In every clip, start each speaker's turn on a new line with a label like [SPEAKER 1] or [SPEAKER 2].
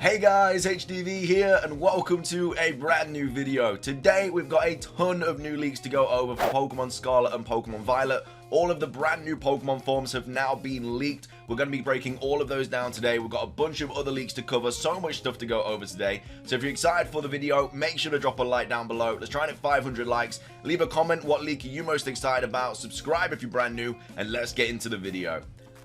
[SPEAKER 1] Hey guys, HDvee here and welcome to a brand new video. Today we've got a ton of new leaks to go over for Pokemon Scarlet and Pokemon Violet. All of the brand new Pokemon forms have now been leaked. We're going to be breaking all of those down today. We've got a bunch of other leaks to cover, so much stuff to go over today. So if you're excited for the video, make sure to drop a like down below. Let's try and hit 500 likes. Leave a comment, what leak are you most excited about? Subscribe if you're brand new, and let's get into the video.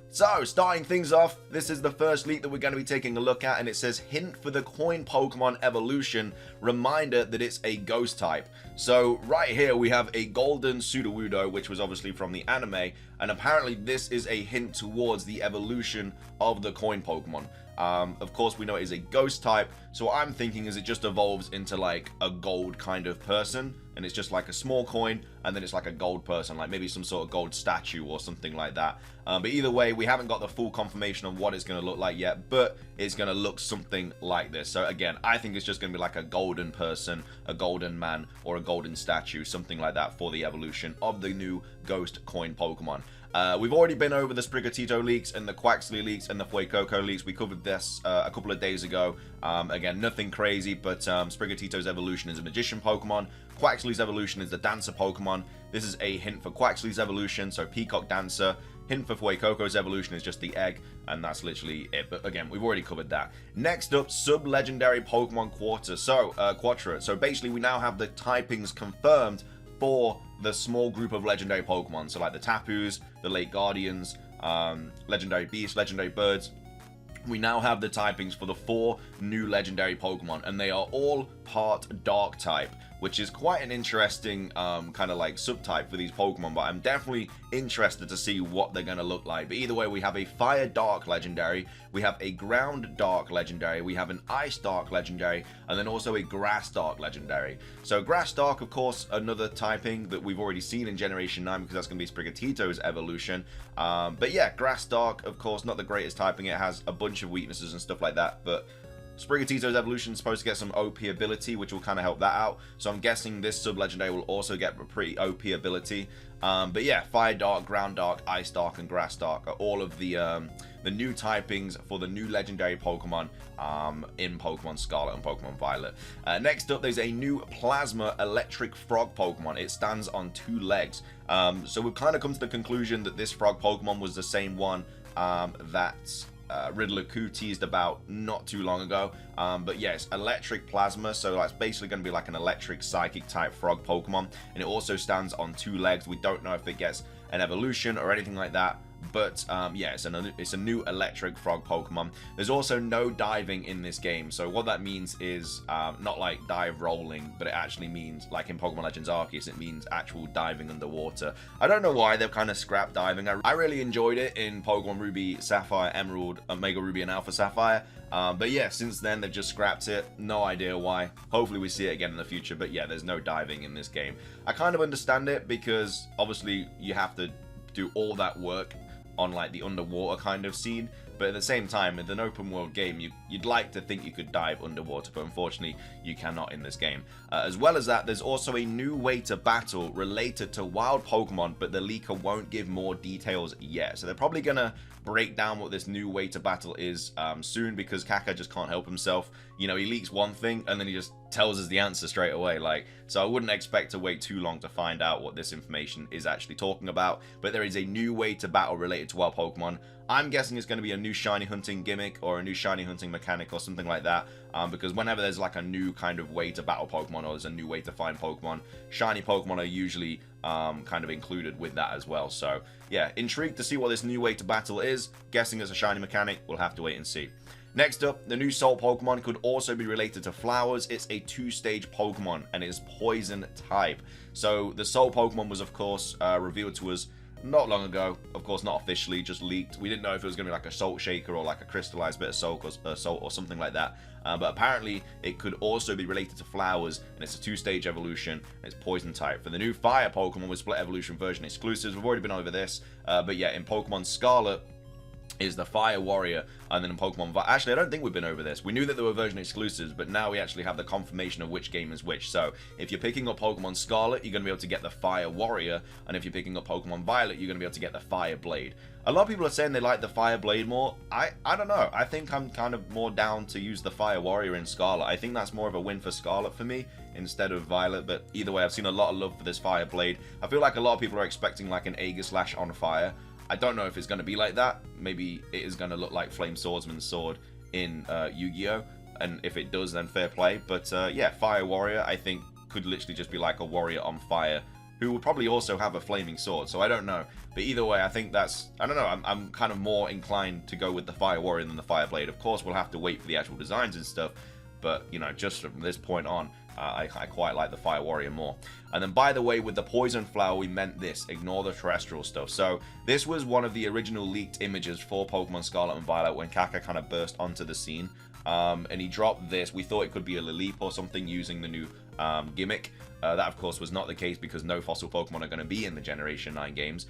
[SPEAKER 1] So, starting things off, this is the first leak that we're going to be taking a look at, and it says, hint for the coin Pokemon evolution, reminder that it's a ghost type. So, right here we have a golden Sudowoodo, which was obviously from the anime, and apparently this is a hint towards the evolution of the coin Pokemon. Of course, we know it is a ghost type, so what I'm thinking is it just evolves into like a gold kind of person, and it's just like a small coin, and then it's like a gold person, like maybe some sort of gold statue or something like that. But either way, we haven't got the full confirmation on what it's going to look like yet, but it's going to look something like this. So again, I think it's just going to be like a golden person, a golden man, or a golden statue, something like that for the evolution of the new ghost coin Pokemon. We've already been over the Sprigatito leaks and the Quaxly leaks and the Fuecoco leaks. We covered this a couple of days ago. Again, nothing crazy, but Sprigatito's evolution is a magician Pokemon. Quaxly's evolution is the dancer Pokemon. This is a hint for Quaxly's evolution, so Peacock Dancer. Hint for Fuecoco's evolution is just the egg, and that's literally it. But again, we've already covered that. Next up, sub-legendary Pokemon Quattro. So basically, we now have the typings confirmed for the small group of legendary Pokemon. So like the Tapus, the Lake Guardians, legendary Beasts, legendary Birds. We now have the typings for the 4 new legendary Pokemon, and they are all part Dark type, which is quite an interesting kind of like subtype for these Pokemon, but I'm definitely interested to see what they're going to look like. But either way, we have a Fire Dark legendary, we have a Ground Dark legendary, we have an Ice Dark legendary, and then also a Grass Dark legendary. So Grass Dark, of course, another typing that we've already seen in Generation 9, because that's going to be Sprigatito's evolution. But yeah, Grass Dark, of course, not the greatest typing. It has a bunch of weaknesses and stuff like that, but Sprigatito's evolution is supposed to get some OP ability, which will kind of help that out. So I'm guessing this sub-legendary will also get a pretty OP ability. But yeah, Fire Dark, Ground Dark, Ice Dark, and Grass Dark are all of the new typings for the new legendary Pokemon in Pokemon Scarlet and Pokemon Violet. Next up, there's a new Plasma Electric Frog Pokemon. It stands on 2 legs. So we've kind of come to the conclusion that this frog Pokemon was the same one that Riddler Q teased about not too long ago. But yes, electric plasma, so that's basically going to be like an electric psychic type frog Pokemon, and it also stands on 2 legs. We don't know if it gets an evolution or anything like that, but yeah, it's a new electric frog Pokemon. There's also no diving in this game, so what that means is not like dive rolling, but it actually means, like in Pokemon Legends Arceus, it means actual diving underwater. I don't know why they've kind of scrapped diving. I really enjoyed it in Pokemon Ruby, Sapphire, Emerald, Omega Ruby, and Alpha Sapphire. But yeah, since then they've just scrapped it. No idea why. Hopefully we see it again in the future, but yeah, there's no diving in this game. I kind of understand it, because obviously you have to do all that work on like the underwater kind of scene, but at the same time, in an open world game, you'd like to think you could dive underwater, but unfortunately you cannot in this game. As well as that, there's also a new way to battle related to wild Pokemon, but the leaker won't give more details yet. So they're probably gonna break down what this new way to battle is soon, because Kaka just can't help himself. You know, he leaks one thing and then he just tells us the answer straight away. Like, so I wouldn't expect to wait too long to find out what this information is actually talking about. But there is a new way to battle related to wild Pokemon. I'm guessing it's going to be a new shiny hunting gimmick or a new shiny hunting mechanic or something like that, because whenever there's like a new kind of way to battle Pokemon, or there's a new way to find Pokemon, shiny Pokemon are usually kind of included with that as well. So yeah, intrigued to see what this new way to battle is. Guessing it's a shiny mechanic. We'll have to wait and see. Next up, the new Soul Pokemon could also be related to flowers. It's a 2-stage Pokemon, and it is poison type. So the Soul Pokemon was, of course, revealed to us not long ago. Of course, not officially, just leaked. We didn't know if it was going to be like a salt shaker or like a crystallized bit of salt or something like that. But apparently, it could also be related to flowers, and it's a 2-stage evolution, and it's poison type. For the new Fire Pokemon with split evolution version exclusives, we've already been over this. But yeah, in Pokemon Scarlet, is the Fire Warrior, and then in Pokemon actually, I don't think we've been over this. We knew that there were version exclusives, but now we actually have the confirmation of which game is which. So if you're picking up Pokemon Scarlet, you're going to be able to get the Fire Warrior, and if you're picking up Pokemon Violet, you're going to be able to get the Fire Blade. A lot of people are saying they like the Fire Blade more. I don't know. I think I'm kind of more down to use the Fire Warrior in Scarlet. I think that's more of a win for Scarlet for me instead of Violet, but either way, I've seen a lot of love for this Fire Blade. I feel like a lot of people are expecting like an Aegislash on fire. I don't know if it's going to be like that. Maybe it is going to look like Flame Swordsman's sword in Yu-Gi-Oh! And if it does, then fair play. But yeah, Fire Warrior, I think, could literally just be like a warrior on fire who would probably also have a flaming sword. So I don't know. But either way, I think that's... I don't know. I'm kind of more inclined to go with the Fire Warrior than the Fire Blade. Of course, we'll have to wait for the actual designs and stuff. But, you know, just from this point on, I quite like the Fire Warrior more. And then, by the way, with the Poison Flower, we meant this. Ignore the terrestrial stuff. So, this was one of the original leaked images for Pokemon Scarlet and Violet when Kaka kind of burst onto the scene. And he dropped this. We thought it could be a Lilip or something using the new gimmick. That, of course, was not the case because no fossil Pokemon are going to be in the Generation 9 games.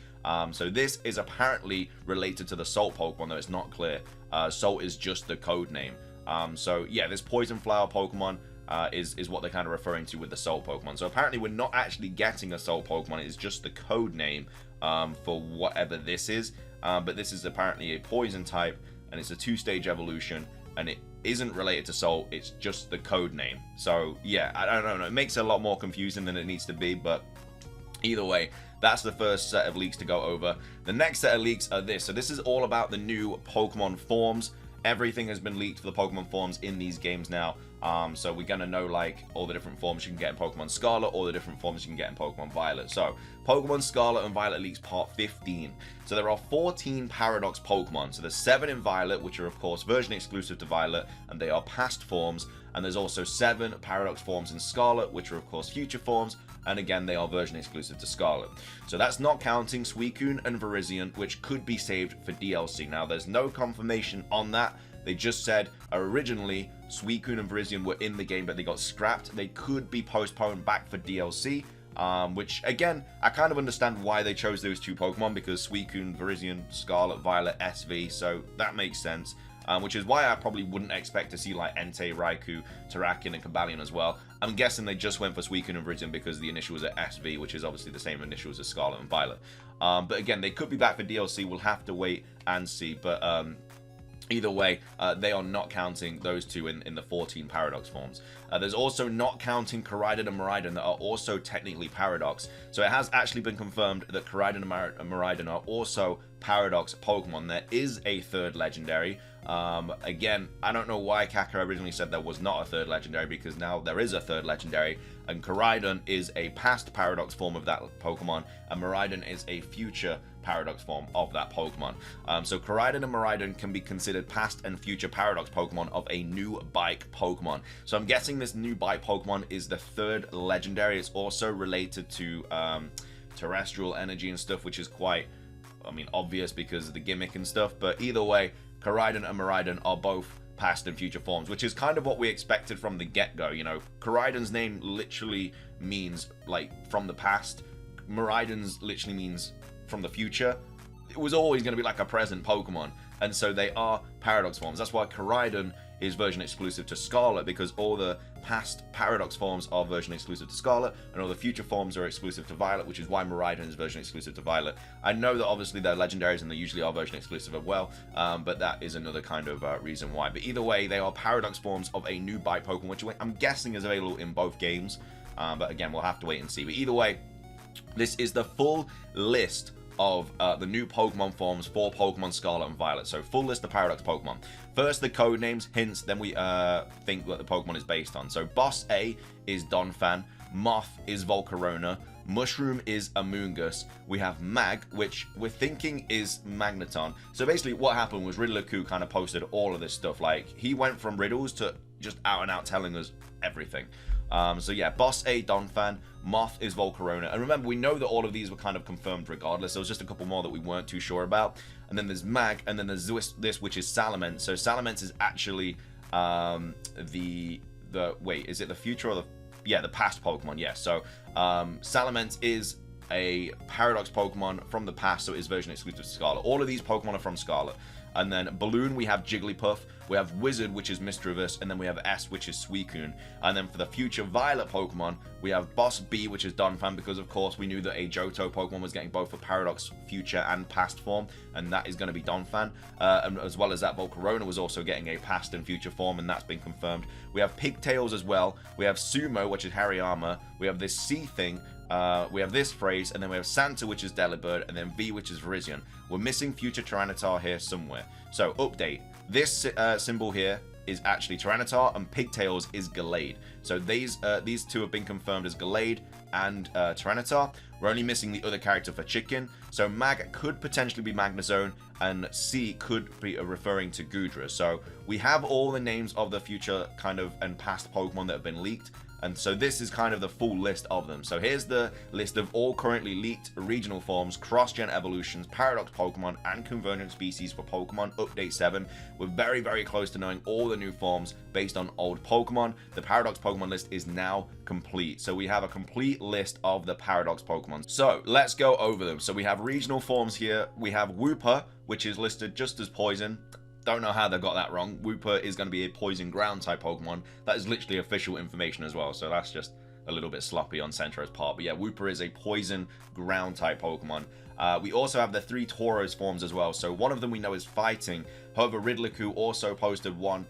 [SPEAKER 1] So this is apparently related to the Salt Pokemon, though it's not clear. Salt is just the code name. So, yeah, this Poison Flower Pokemon is what they're kind of referring to with the Salt Pokemon. So apparently we're not actually getting a Salt Pokemon. It's just the code name for whatever this is. But this is apparently a Poison type, and it's a 2-stage evolution, and it isn't related to Salt. It's just the code name. So yeah, I don't know. It makes it a lot more confusing than it needs to be, but either way, that's the first set of leaks to go over. The next set of leaks are this. So this is all about the new Pokemon forms. Everything has been leaked for the Pokemon forms in these games now. So we're going to know like all the different forms you can get in Pokemon Scarlet, all the different forms you can get in Pokemon Violet. So Pokemon Scarlet and Violet leaks part 15. So there are 14 Paradox Pokemon. So there's 7 in Violet, which are of course version exclusive to Violet, and they are past forms. And there's also 7 Paradox forms in Scarlet, which are of course future forms. And again, they are version exclusive to Scarlet. So that's not counting Suicune and Virizion, which could be saved for DLC. Now, there's no confirmation on that. They just said originally Suicune and Virizion were in the game, but they got scrapped. They could be postponed back for DLC, which, again, I kind of understand why they chose those 2 Pokemon, because Suicune, Virizion, Scarlet, Violet, SV, so that makes sense. Which is why I probably wouldn't expect to see like Entei, Raikou, Terrakion, and Cobalion as well. I'm guessing they just went for Suicune and Virizion because the initials are SV, which is obviously the same initials as Scarlet and Violet. But again, they could be back for DLC. We'll have to wait and see. But either way, they are not counting those 2 in the 14 Paradox forms. There's also not counting Koraidon and Miraidon that are also technically Paradox. So it has actually been confirmed that Koraidon and Miraidon are also Paradox Pokemon. There is a 3rd legendary. Again, I don't know why Kaka originally said there was not a 3rd legendary, because now there is a 3rd legendary, and Koraidon is a past Paradox form of that Pokemon, and Miraidon is a future Paradox form of that Pokemon. So Koraidon and Miraidon can be considered past and future Paradox Pokemon of a new bike Pokemon. So I'm guessing this new bike Pokemon is the 3rd legendary. It's also related to terrestrial energy and stuff, which is quite, I mean, obvious because of the gimmick and stuff. But either way, Koraidon and Miraidon are both past and future forms, which is kind of what we expected from the get-go. You know, Koraidon's name literally means like from the past. Miraidon's literally means from the future. It was always going to be like a present Pokemon, and so they are Paradox forms. That's why Koraidon is version exclusive to Scarlet, because all the past Paradox forms are version exclusive to Scarlet, and all the future forms are exclusive to Violet, which is why Miraidon is version exclusive to Violet. I know that obviously they're legendaries and they usually are version exclusive as well, but that is another kind of reason why. But either way, they are Paradox forms of a new bike Pokemon, which I'm guessing is available in both games. But again, we'll have to wait and see. But either way, this is the full list of the new Pokemon forms for Pokemon Scarlet and Violet. So full list of Paradox Pokemon. First the code names, hints, then we think what the Pokemon is based on. So Boss A is Donphan, Moth is Volcarona, Mushroom is Amoonguss, we have Mag, which we're thinking is Magneton. So basically what happened was Riddler-Coo kind of posted all of this stuff. Like, he went from riddles to just out and out telling us everything. So yeah, Boss A, Donphan, Moth is Volcarona. And remember, we know that all of these were kind of confirmed regardless. There was just a couple more that we weren't too sure about. And then there's Mag, and then there's this which is Salamence. So Salamence is actually wait, is it the future or the past Pokemon? Yeah, so Salamence is a Paradox Pokemon from the past, so it is version exclusive to Scarlet. All of these Pokemon are from Scarlet. And then Balloon, we have Jigglypuff. We have Wizard, which is Misdreavus, and then we have S, which is Suicune. And then for the future Violet Pokemon, we have Boss B, which is Donphan, because of course we knew that a Johto Pokemon was getting both a Paradox future and past form, and that is going to be Donphan. And as well as that, Volcarona was also getting a past and future form, and that's been confirmed. We have Pigtails as well. We have Sumo, which is Hariyama. We have this C thing. We have this phrase, and then we have Santa, which is Delibird, and then V, which is Virizion. We're missing future Tyranitar here somewhere. So, update. This symbol here is actually Tyranitar, and Pigtails is Gallade. So these two have been confirmed as Gallade and Tyranitar. We're only missing the other character for Chicken. So Mag could potentially be Magnezone, and C could be referring to Goodra. So we have all the names of the future kind of and past Pokemon that have been leaked. And so this is kind of the full list of them. So here's the list of all currently leaked regional forms, cross-gen evolutions, paradox Pokemon, and convergent species for Pokemon Update 7. We're very, very close to knowing all the new forms based on old Pokemon. The paradox Pokemon list is now complete. So we have a complete list of the paradox Pokemon. So let's go over them. So we have regional forms here. We have Wooper, which is listed just as Poison. Don't know how they got that wrong. Wooper is going to be a poison ground type Pokemon. That is literally official information as well, so that's just a little bit sloppy on Centro's part. But yeah, Wooper is a poison ground type Pokemon. We also have the 3 Tauros forms as well. So one of them we know is fighting. However, Ridliku also posted one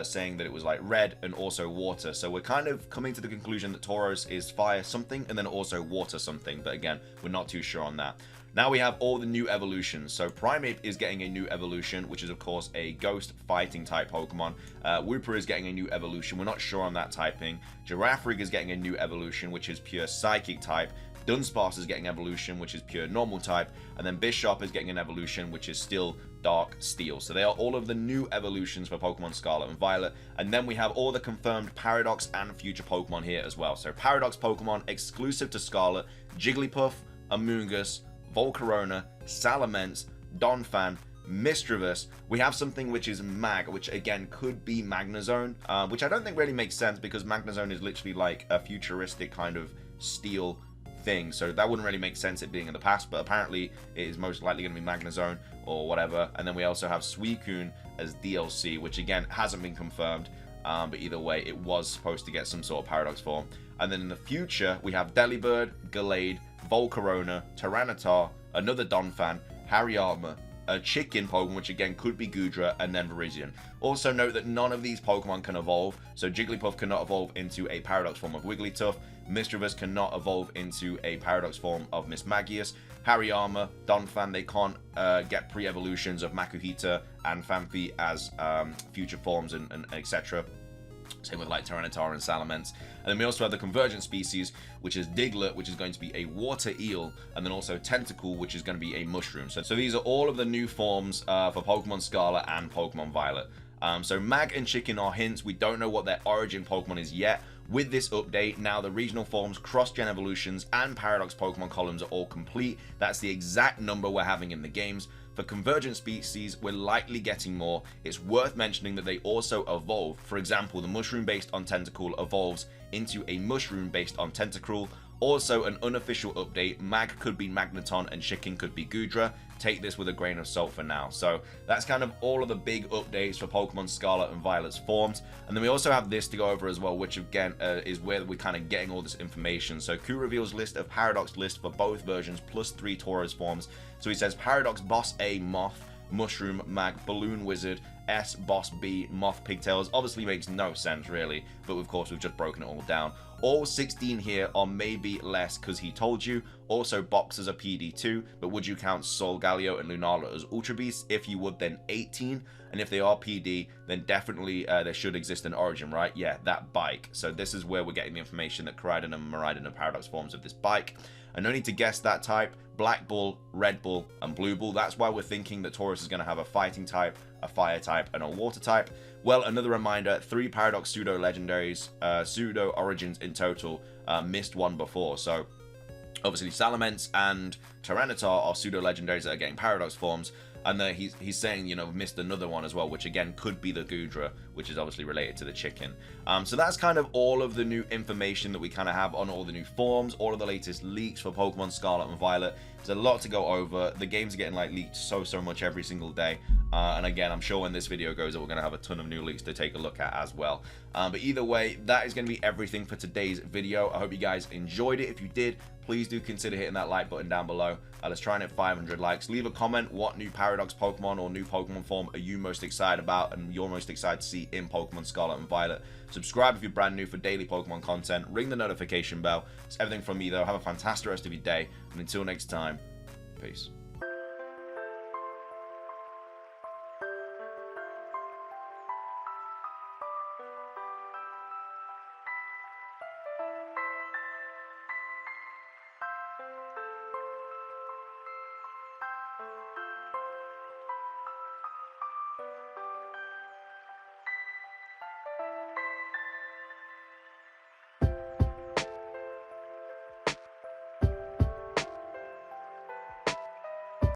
[SPEAKER 1] saying that it was like red and also water. So we're kind of coming to the conclusion that Tauros is fire something and then also water something. But again, we're not too sure on that. Now we have all the new evolutions. So Primeape is getting a new evolution, which is of course a ghost fighting type Pokemon. Wooper is getting a new evolution. We're not sure on that typing. Girafarig is getting a new evolution, which is pure psychic type. Dunsparce is getting evolution, which is pure normal type. And then Bisharp is getting an evolution, which is still dark steel. So they are all of the new evolutions for Pokemon Scarlet and Violet. And then we have all the confirmed Paradox and future Pokemon here as well. So Paradox Pokemon exclusive to Scarlet, Jigglypuff, Amoonguss, Volcarona, Salamence, Donphan, Misdreavus. We have something which is Mag, which again could be Magnezone, which I don't think really makes sense because Magnezone is literally like a futuristic kind of steel thing, so that wouldn't really make sense it being in the past, but apparently it is most likely going to be Magnezone or whatever. And then we also have Suicune as DLC, which again hasn't been confirmed, but either way it was supposed to get some sort of Paradox form. And then in the future we have Delibird, Gallade, Volcarona, Tyranitar, another Donphan, Hariyama, a Chicken Pokemon, which again could be Goodra, and then Virizion. Also note that none of these Pokemon can evolve, so Jigglypuff cannot evolve into a Paradox form of Wigglytuff, Misdreavus cannot evolve into a Paradox form of Mismagius, Hariyama, Donphan, they can't get pre-evolutions of Makuhita and Phanpy as future forms and etc. Same with like Tyranitar and Salamence. And then we also have the convergent species, which is Diglett, which is going to be a water eel, and then also Tentacle, which is going to be a mushroom. So these are all of the new forms for Pokemon Scarlet and Pokemon Violet. So Mag and Chicken are hints. We don't know what their origin Pokemon is yet. With this update, now the regional forms, cross-gen evolutions, and Paradox Pokemon columns are all complete. That's the exact number we're having in the games. For convergent species, we're likely getting more. It's worth mentioning that they also evolve. For example, the mushroom based on Tentacle evolves into a mushroom based on Tentacruel. Also, an unofficial update, Mag could be Magneton and Chicken could be Goodra. Take this with a grain of salt for now. So that's kind of all of the big updates for Pokemon Scarlet and Violet's forms. And then we also have this to go over as well, which again is where we're kind of getting all this information. So Q reveals list of Paradox list for both versions plus 3 Tauros forms. So he says Paradox Boss A Moth, Mushroom, Mag, Balloon Wizard, S, Boss B, Moth, Pigtails. Obviously makes no sense really, but of course we've just broken it all down. All 16 here are maybe less because he told you. Also Boxers are PD2, but would you count Solgaleo and Lunala as Ultra Beasts? If you would, then 18. And if they are PD, then definitely there should exist an origin, right? Yeah, that bike. So this is where we're getting the information that Koraidon and Miraidon are Paradox forms of this bike. And no need to guess that type. Black Bull, Red Bull, and Blue Bull. That's why we're thinking that Tauros is going to have a fighting type, a fire type, and a water type. Well, another reminder, 3 Paradox pseudo-legendaries, pseudo-origins in total, missed one before. So, obviously, Salamence and Tyranitar are pseudo-legendaries that are getting Paradox forms. And then he's saying, you know, missed another one as well, which again could be the Goodra, which is obviously related to the chicken. So that's kind of all of the new information that we kind of have on all the new forms, all of the latest leaks for Pokemon Scarlet and Violet. There's a lot to go over. The games are getting like leaked so much every single day. And again, I'm sure when this video goes up, we're going to have a ton of new leaks to take a look at as well. But either way, that is going to be everything for today's video. I hope you guys enjoyed it. If you did, please do consider hitting that like button down below. Let's try and hit 500 likes. Leave a comment. What new Paradox Pokemon or new Pokemon form are you most excited about and you're most excited to see in Pokemon Scarlet and Violet? Subscribe if you're brand new for daily Pokemon content. Ring the notification bell. It's everything from me, though. Have a fantastic rest of your day. And until next time, peace.